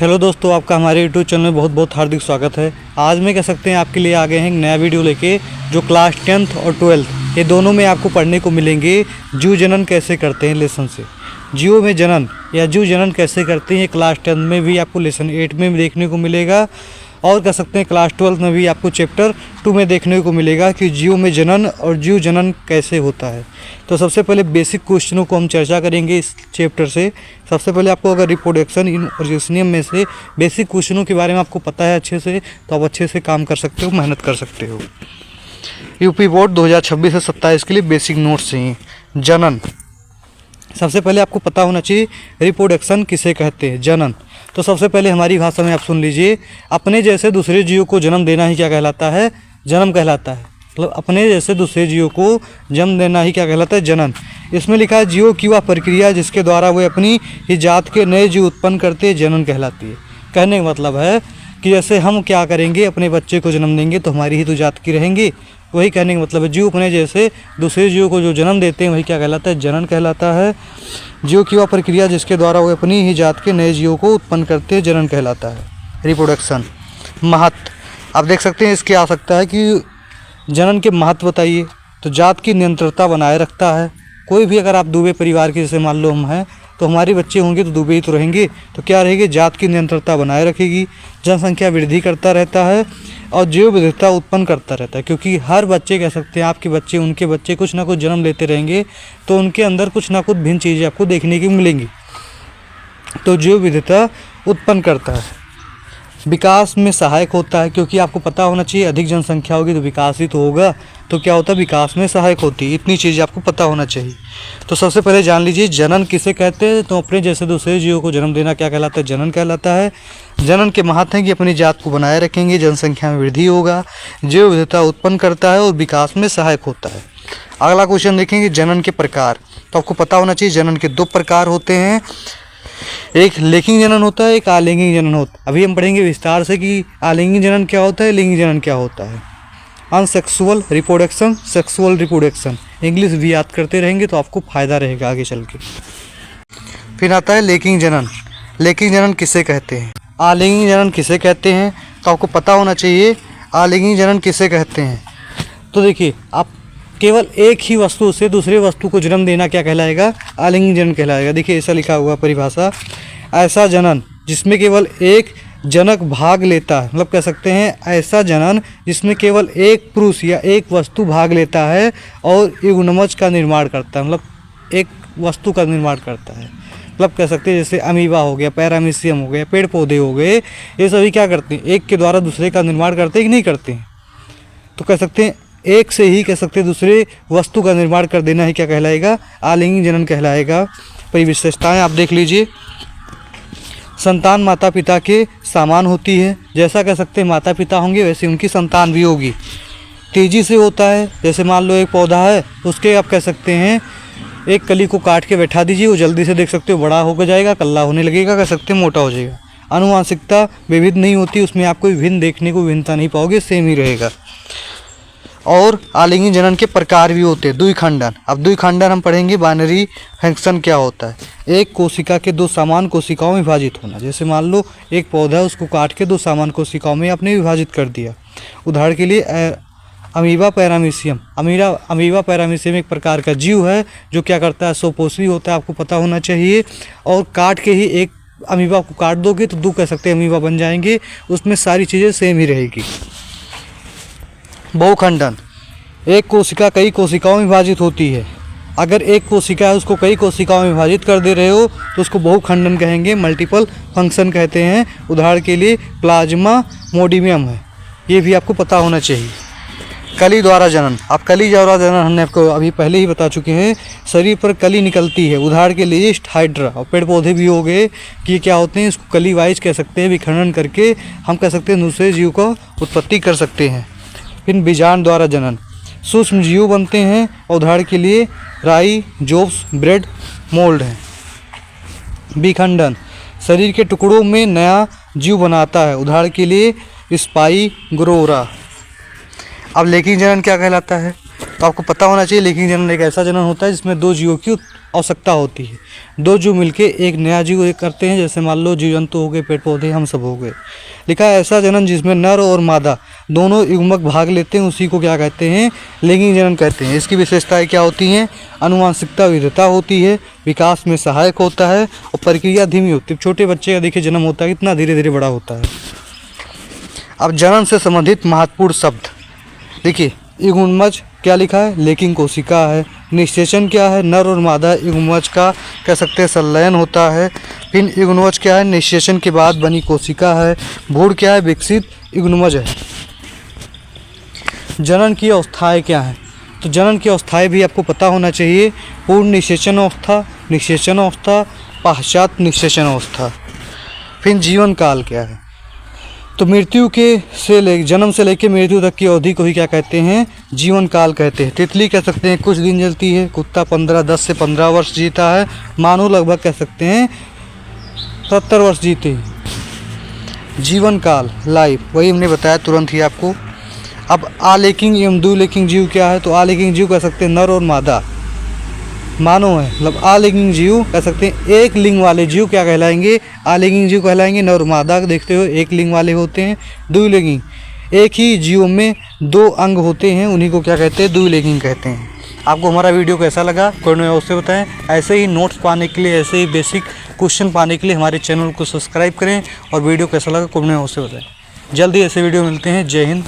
Hello दोस्तों, आपका हमारे यूट्यूब चैनल में बहुत बहुत हार्दिक स्वागत है। आज में कह सकते हैं आपके लिए आ गए हैं एक नया वीडियो लेके, जो क्लास 10th और 12th ये दोनों में आपको पढ़ने को मिलेंगे। जीव जनन कैसे करते हैं लेसन से, जीवों में जनन या जीव जनन कैसे करते हैं, क्लास 10th में भी आपको लेसन 8 में भी देखने को मिलेगा और कह सकते हैं क्लास 12 में भी आपको चैप्टर 2 में देखने को मिलेगा कि जीव में जनन और जीव जनन कैसे होता है। तो सबसे पहले बेसिक क्वेश्चनों को हम चर्चा करेंगे इस चैप्टर से। सबसे पहले आपको अगर रिप्रोडक्शन इन ऑर्गेनिज्म में से बेसिक क्वेश्चनों के बारे में आपको पता है अच्छे से, तो आप अच्छे से काम कर सकते हो, मेहनत कर सकते हो। यूपी बोर्ड 2026 से 27 के लिए बेसिक नोट्स चाहिए। जनन, सबसे पहले आपको पता होना चाहिए रिप्रोडक्शन किसे कहते हैं, जनन। तो सबसे पहले हमारी भाषा में आप सुन लीजिए, अपने जैसे दूसरे जीवों को जन्म देना ही क्या कहलाता है, जन्म कहलाता है। मतलब अपने जैसे दूसरे जीवों को जन्म देना ही क्या कहलाता है, जनन। इसमें लिखा है जीवों की वह प्रक्रिया जिसके द्वारा वे अपनी ही जात के नए जीव उत्पन्न करते हैं, जनन कहलाती है। कहने का मतलब है कि जैसे हम क्या करेंगे, अपने बच्चे को जन्म देंगे तो हमारी ही तो जात की रहेंगी, वही कहने का मतलब है। जीव अपने जैसे दूसरे जीवों को जो जन्म देते हैं वही क्या कहलाता है, जनन कहलाता है। जीव की वह प्रक्रिया जिसके द्वारा वो अपनी ही जात के नए जीवों को उत्पन्न करते हैं, जनन कहलाता है। रिप्रोडक्शन, महत्व, आप देख सकते हैं इसकी आवश्यकता है कि जनन के महत्व बताइए। तो जात की निरंतरता बनाए रखता है। कोई भी अगर आप दुबे परिवार के जैसे मान लो हम हैं, तो हमारे बच्चे होंगे तो दुबे ही तो रहेंगे, तो क्या रहेगी, जात की निरंतरता बनाए रखेगी। जनसंख्या वृद्धि करता रहता है और जैव विविधता उत्पन्न करता रहता है, क्योंकि हर बच्चे कह सकते हैं आपके बच्चे, उनके बच्चे कुछ ना कुछ जन्म लेते रहेंगे, तो उनके अंदर कुछ ना कुछ भिन्न चीज़ें आपको देखने की मिलेंगी। तो जैव विविधता उत्पन्न करता है। विकास में सहायक होता है, क्योंकि आपको पता होना चाहिए अधिक जनसंख्या होगी तो विकास ही तो होगा, तो क्या होता है, विकास में सहायक होती है। इतनी चीज़ आपको पता होना चाहिए। तो सबसे पहले जान लीजिए जनन किसे कहते हैं। तो अपने जैसे दूसरे जीवों को जन्म देना क्या कहलाता है, जनन कहलाता है। जनन के महत्व हैं कि अपनी जात को बनाए रखेंगे, जनसंख्या में वृद्धि होगा, जैव विविधता उत्पन्न करता है और विकास में सहायक होता है। अगला क्वेश्चन देखेंगे, जनन के प्रकार। तो आपको पता होना चाहिए जनन के 2 प्रकार होते हैं, एक लिंगिक जनन होता है, एक आलिंगिक जनन होता है। अभी हम पढ़ेंगे विस्तार से कि आलिंगिक जनन क्या होता है, लिंगिक जनन क्या होता है। अनसेक्सुअल रिप्रोडक्शन, सेक्सुअल रिप्रोडक्शन, इंग्लिश भी याद करते रहेंगे तो आपको फायदा रहेगा आगे चल के। फिर आता है लैंगिक जनन। लैंगिक जनन किसे कहते हैं, आलिंगिक जनन किसे कहते हैं। तो आपको पता होना चाहिए आलिंगिक जनन किसे कहते हैं। तो देखिए, आप केवल एक ही वस्तु से दूसरे वस्तु को जन्म देना क्या कहलाएगा, आलिंगिक जनन कहलाएगा। देखिए ऐसा लिखा हुआ परिभाषा, ऐसा जनन जिसमें केवल एक जनक भाग लेता है, मतलब कह सकते हैं ऐसा जनन जिसमें केवल एक पुरुष या एक वस्तु भाग लेता है और युग्मनज का निर्माण करता है, मतलब एक वस्तु का निर्माण करता है। मतलब कह सकते हैं जैसे अमीबा हो गया, पैरामीशियम हो गया, पेड़ पौधे हो गए, ये सभी क्या करते हैं, एक के द्वारा दूसरे का निर्माण करते हैं कि नहीं करते हैं। तो कह सकते हैं एक से ही कह सकते हैं दूसरे वस्तु का निर्माण कर देना ही क्या कहलाएगा, आलिंगिक जनन कहलाएगा। परिविशेषताएँ आप देख लीजिए, संतान माता पिता के समान होती है। जैसा कह सकते हैं माता पिता होंगे वैसे उनकी संतान भी होगी। तेज़ी से होता है, जैसे मान लो एक पौधा है, उसके आप कह सकते हैं एक कली को काट के बैठा दीजिए, वो जल्दी से देख सकते हो बड़ा होकर जाएगा, कल्ला होने लगेगा, कह सकते हैं मोटा हो जाएगा। आनुवांशिकता विविध नहीं होती, उसमें आपको विभिन्न देखने को विभिन्नता नहीं पाओगे, सेम ही रहेगा। और आलिंगिक जनन के प्रकार भी होते हैं। द्विखंडन, अब द्विखंडन हम पढ़ेंगे, बाइनरी फंक्शन क्या होता है, एक कोशिका के 2 समान कोशिकाओं में विभाजित होना। जैसे मान लो एक पौधा है, उसको काट के 2 समान कोशिकाओं में आपने विभाजित कर दिया। उदाहरण के लिए अमीबा पैरामीशियम। अमीबा पैरामीशियम एक प्रकार का जीव है जो क्या करता है, स्वपोषी होता है, आपको पता होना चाहिए। और काट के ही एक अमीबा को काट दोगे तो 2 कह सकते हैं अमीबा बन जाएंगे, उसमें सारी चीज़ें सेम ही रहेगी। बहुखंडन, एक कोशिका कई कोशिकाओं में विभाजित होती है। अगर एक कोशिका है उसको कई कोशिकाओं में विभाजित कर दे रहे हो तो उसको बहुखंडन कहेंगे, मल्टीपल फंक्शन कहते हैं। उदाहरण के लिए प्लाज्मा मोडियम है, ये भी आपको पता होना चाहिए। कली द्वारा जनन, आप कली द्वारा जनन हमने आपको अभी पहले ही बता चुके हैं, शरीर पर कली निकलती है। उदाहरण के लिए हाइड्रा, और पेड़ पौधे भी हो गए कि क्या होते हैं, इसको कली वाइज कह सकते हैं, विखंडन करके हम कह सकते हैं दूसरे जीव को उत्पत्ति कर सकते हैं। फिर बीजांड द्वारा जनन, सूक्ष्म जीव बनते हैं। उदाहरण के लिए राई, जोब्स, ब्रेड, मोल्ड हैं। विखंडन, शरीर के टुकड़ों में नया जीव बनाता है। उदाहरण के लिए स्पाई ग्रोरा। अब लैंगिक जनन क्या कहलाता है, तो आपको पता होना चाहिए लैंगिक जनन एक ऐसा जनन होता है जिसमें 2 जीवों की आवश्यकता होती है। दो जीव मिलके एक नया जीव एक करते हैं, जैसे मान लो जीव जंतु हो गए, पेड़ पौधे, हम सब हो गए। लिखा है ऐसा जनन जिसमें नर और मादा दोनों युग्मक भाग लेते हैं उसी को क्या कहते हैं, लैंगिक जनन कहते हैं। इसकी विशेषताएं क्या होती हैं, आनुवंशिकता विविधता होती है, विकास में सहायक होता है और प्रक्रिया धीमी होती है। छोटे बच्चे का देखिए जन्म होता है कितना धीरे धीरे बड़ा होता है। अब जनन से संबंधित महत्वपूर्ण शब्द देखिए, युग्मज क्या लिखा है, लेकिन कोशिका है। निषेचन क्या है, नर और मादा युग्मज का कह सकते हैं संलयन होता है। फिर युग्मज क्या है, निषेचन के बाद बनी कोशिका है। भ्रूण क्या है, विकसित युग्मज है। जनन की अवस्थाएं क्या है, तो जनन की अवस्थाएं भी आपको पता होना चाहिए। पूर्ण निषेचन अवस्था, निषेचन अवस्था, पश्चात निषेचन अवस्था। फिर जीवन काल क्या है, तो मृत्यु के जन्म से लेकर मृत्यु तक की अवधि को ही क्या कहते हैं, जीवन काल कहते हैं। तितली कह सकते हैं कुछ दिन जलती है, कुत्ता 10 से 15 वर्ष जीता है, मानव लगभग कह सकते हैं 70 वर्ष जीते हैं। जीवन काल लाइफ वही हमने बताया तुरंत ही आपको। अब आलेखिक एवं द्विलिंगी जीव क्या है, तो आलेखिक जीव कह सकते हैं नर और मादा मानव है, मतलब आलिंगिक जीव कह सकते हैं। एक लिंग वाले जीव क्या कहलाएंगे, आलिंगिक जीव कहलाएंगे। नर और मादा देखते हो एक लिंग वाले होते हैं। द्विलिंगी एक ही जीव में 2 अंग होते हैं, उन्हीं को क्या कहते हैं, द्विलिंगी कहते हैं। आपको हमारा वीडियो कैसा लगा कमेंट में अवश्य बताएं। ऐसे ही नोट्स पाने के लिए, ऐसे ही बेसिक क्वेश्चन पाने के लिए हमारे चैनल को सब्सक्राइब करें और वीडियो कैसा लगा कमेंट में अवश्य बताएं। जल्दी ऐसे वीडियो मिलते हैं। जय हिंद।